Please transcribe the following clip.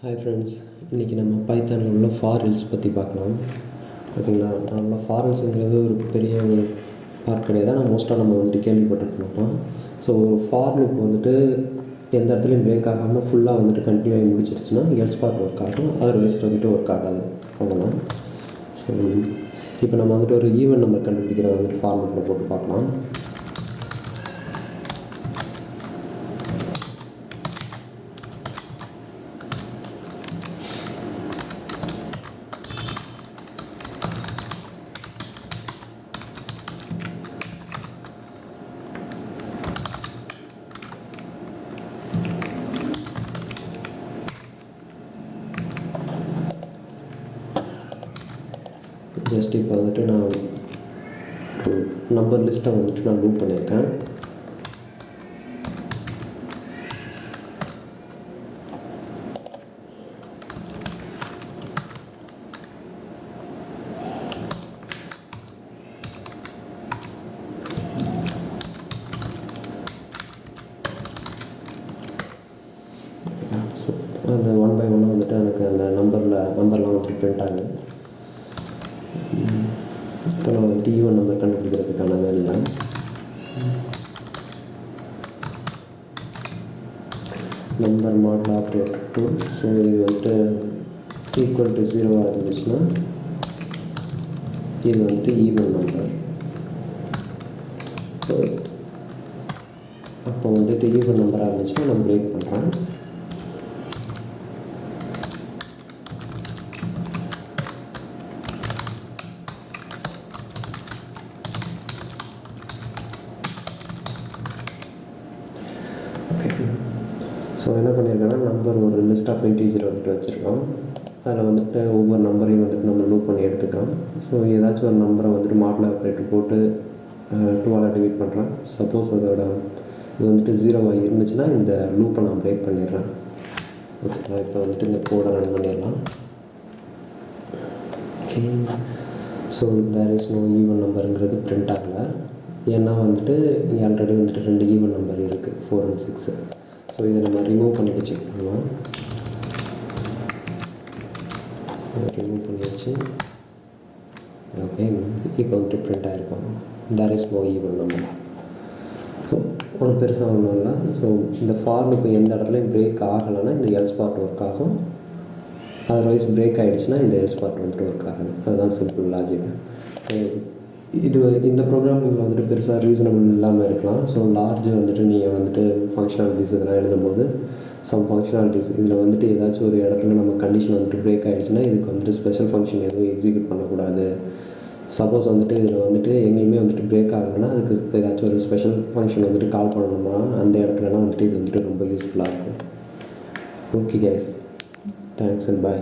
Hi friends, இன்றைக்கி நம்ம பைத்தானில் உள்ள ஃபார் எல்ஸ் பற்றி பார்க்கலாம். ஓகேங்களா. நம்ம ஃபார் எல்ஸுங்கிறது ஒரு பெரிய ஒரு பார்ட் கிடையாது, ஆனால் மோஸ்ட்டாக நம்ம வந்துட்டு கேள்விப்பட்டிருக்க ஸோ ஃபார் லூப் வந்துட்டு எந்த இடத்துலையும் பிரேக் ஆகாமல் ஃபுல்லாக வந்துட்டு கண்டினியூ ஆகி முடிச்சிருச்சுன்னா எல்ஸ் பார்ட் ஒர்க் ஆகும், அதர்வைஸ் வந்துட்டு ஒர்க் ஆகாது. அவ்வளோதான். ஸோ இப்போ நம்ம வந்துட்டு ஒரு ஈவன் நம்பர் கண்டுபிடிக்கிறத வந்துட்டு ஃபார் லூப்பில் போட்டு பார்க்கலாம். ஜஸ்ட் இப்போ வந்துட்டு நான் ஒரு நம்பர் லிஸ்ட்டை வந்துட்டு நான் லூப் பண்ணியிருக்கேன். ஸோ அந்த 1 by 1 வந்துட்டு எனக்கு அந்த நம்பர்லாம் வந்துட்டு பிரிண்ட் ஆகுது. இப்போ நான் வந்துட்டு ஈவன் நம்பர் கண்டுபிடிக்கிறதுக்கான வேலை நம்பர் மாடல் ஆப்ரேட்டர் 2. ஸோ இது வந்துட்டு ஈக்குவல் டு 0 இருந்துச்சுன்னா இது வந்துட்டு ஈவன் நம்பர். ஸோ அப்போ வந்துட்டு ஈவன் நம்பராக இருந்துச்சுன்னா நான் பிரேக் பண்ணுறேன். ஓகே. ஸோ என்ன பண்ணியிருக்கேன்னா நம்பர் ஒரு லிஸ்ட் ஆஃப் இன்டீஜர் வந்துட்டு வச்சுருக்கோம். அதில் வந்துட்டு ஒவ்வொரு நம்பரையும் வந்துட்டு நம்ம லூப் பண்ணி எடுத்துக்கிறோம். ஸோ ஏதாச்சும் ஒரு நம்பரை வந்துட்டு மாடல் ஆப்ரேட்டர் போட்டு 2ஆல் டிவைட் பண்ணுறேன். சப்போஸ் அதோட இது வந்துட்டு 0 இருந்துச்சுன்னா இந்த லூப்பை நான் பிரேக் பண்ணிடுறேன். ஓகே. இப்போ வந்துட்டு இந்த கோடை ரன் பண்ணிடலாம். Okay. So there is no even நம்பருங்கிறது பிரிண்ட் ஆகலை. ஏன்னா வந்துட்டு இங்கே ஆல்ரெடி வந்துட்டு 2 ஈவன் நம்பர் இருக்குது, 4 and 6. ஸோ இதை நம்ம ரிமூவ் பண்ணிவிட்டு செக் பண்ணலாம். ரிமூவ் பண்ணியாச்சு. ஓகே. இப்போ வந்துட்டு பிரிண்ட் ஆகிருக்கோம். There is no even number. So ஒன்று பெருசாக ஒன்றும் இல்லை. ஸோ இந்த ஃபார் லூப் எந்த இடத்துலையும் பிரேக் ஆகலைன்னா இந்த எல்ஸ் பார்ட் ஒர்க் ஆகும், அதர்வைஸ் பிரேக் ஆகிடுச்சுன்னா இந்த எல்ஸ் பார்ட் வந்துட்டு ஒர்க் ஆகுது. அதுதான் சிம்பிள் லாஜிக். இந்த ப்ரோக்ராமிங்கில் வந்துட்டு பெருசாக ரீசனபிள் இல்லாமல் இருக்கலாம். ஸோ லார்ஜ் வந்துட்டு நீங்கள் வந்துட்டு ஃபங்க்ஷனாலிட்டிஸ் இதெல்லாம் எழுதும்போது சம் ஃபங்க்ஷனாலிட்டிஸ் இதில் வந்துட்டு ஏதாச்சும் ஒரு இடத்துல நம்ம கண்டிஷன் வந்துட்டு பிரேக் ஆகிடுச்சுன்னா இதுக்கு வந்துட்டு ஸ்பெஷல் ஃபங்க்ஷன் எதுவும் எக்ஸிக்யூட் பண்ணக்கூடாது. சப்போஸ் வந்துட்டு இதில் வந்துட்டு எங்கேயுமே வந்துட்டு பிரேக் ஆகலைன்னா அதுக்கு ஏதாச்சும் ஒரு ஸ்பெஷல் ஃபங்க்ஷன் வந்துட்டு கால் பண்ணணும்னா அந்த இடத்துலலாம் வந்துட்டு இது வந்துட்டு ரொம்ப யூஸ்ஃபுல்லாக இருக்கும். Okay guys, thanks and bye.